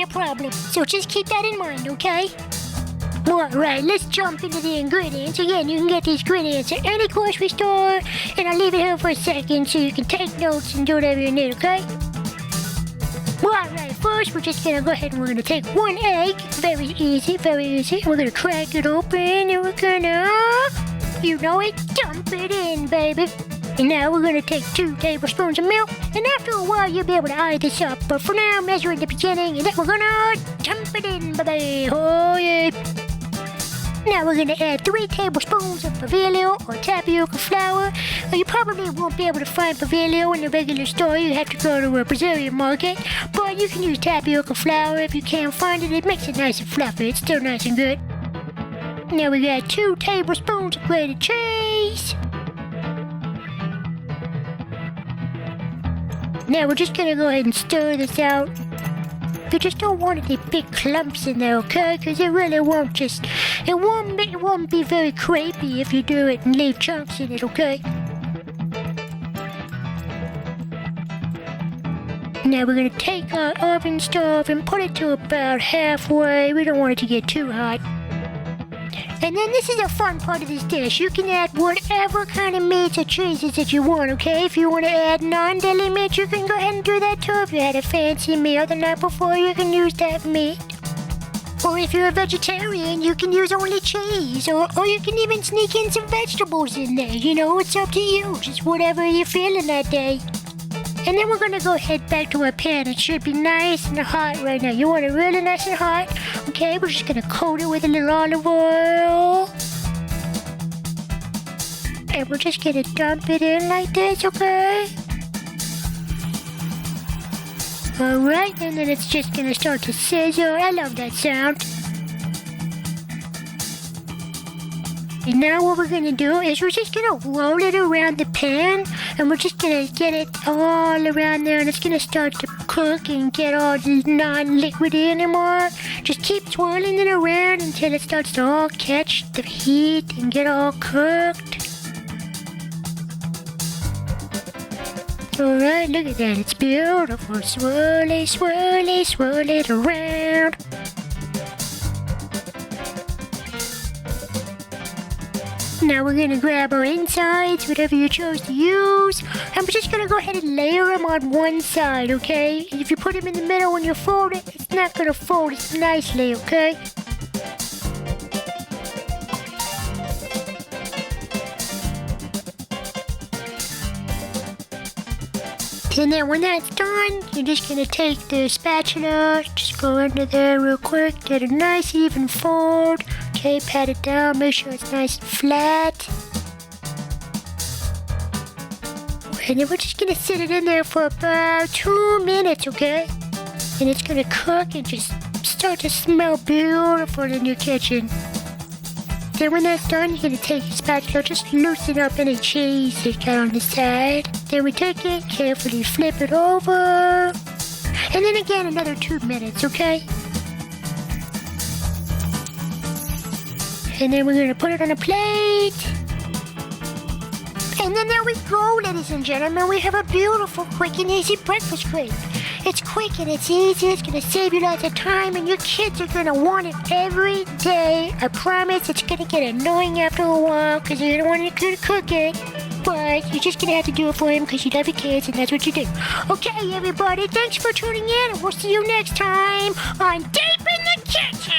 a problem. So just keep that in mind, okay? Alright, let's jump into the ingredients. Again, you can get these ingredients at any grocery store, and I'll leave it here for a second so you can take notes and do whatever you need, okay? Alright, first we're just gonna go ahead and we're gonna take 1 egg. Very easy, very easy. We're gonna crack it open and we're gonna, you know it, dump it in, baby. And now we're gonna take 2 tablespoons of milk, and after a while you'll be able to eye this up. But for now, measure at the beginning, and then we're gonna dump it in, baby. Oh yeah. Now we're going to add 3 tablespoons of Pavilio or tapioca flour. You probably won't be able to find Pavilio in the regular store. You have to go to a Brazilian market. But you can use tapioca flour if you can't find it. It makes it nice and fluffy. It's still nice and good. Now we got 2 tablespoons of grated cheese. Now we're just going to go ahead and stir this out. You just don't want any big clumps in there, okay? Because it really won't just... It won't be very crepey if you do it and leave chunks in it, okay? Now we're going to take our oven stove and put it to about halfway. We don't want it to get too hot. And then this is a fun part of this dish. You can add whatever kind of meats or cheeses that you want, okay? If you want to add non-deli meat, you can go ahead and do that too. If you had a fancy meal the night before, you can use that meat. Or if you're a vegetarian, you can use only cheese. Or you can even sneak in some vegetables in there. You know, it's up to you. Just whatever you're feeling that day. And then we're going to go head back to our pan. It should be nice and hot right now. You want it really nice and hot. Okay, we're just going to coat it with a little olive oil. And we're just going to dump it in like this, okay? Alright, and then it's just going to start to sizzle. I love that sound. And now what we're going to do is we're just going to roll it around the pan, and we're just going to get it all around there, and it's going to start to cook and get all non-liquidy anymore. Just keep swirling it around until it starts to all catch the heat and get all cooked. Alright, look at that. It's beautiful. Swirly, swirly, swirl it around. Now we're going to grab our insides, whatever you chose to use, and we're just going to go ahead and layer them on one side, okay? If you put them in the middle when you fold it, it's not going to fold it nicely, okay? And then when that's done, you're just going to take the spatula, just go under there real quick, get a nice even fold. Okay, pat it down, make sure it's nice and flat. And then we're just going to sit it in there for about 2 minutes, okay? And it's going to cook and just start to smell beautiful in your kitchen. Then when that's done, you're going to take your spatula, just loosen up any cheese you got on the side. Then we take it, carefully flip it over. And then again, another 2 minutes, okay? And then we're going to put it on a plate. And then there we go, ladies and gentlemen. We have a beautiful, quick and easy breakfast crepe. It's quick and it's easy. It's going to save you lots of time. And your kids are going to want it every day. I promise it's going to get annoying after a while because you don't want to cook it. But you're just going to have to do it for him because you love your kids and that's what you do. Okay, everybody. Thanks for tuning in. And we'll see you next time on Deep in the Kitchen.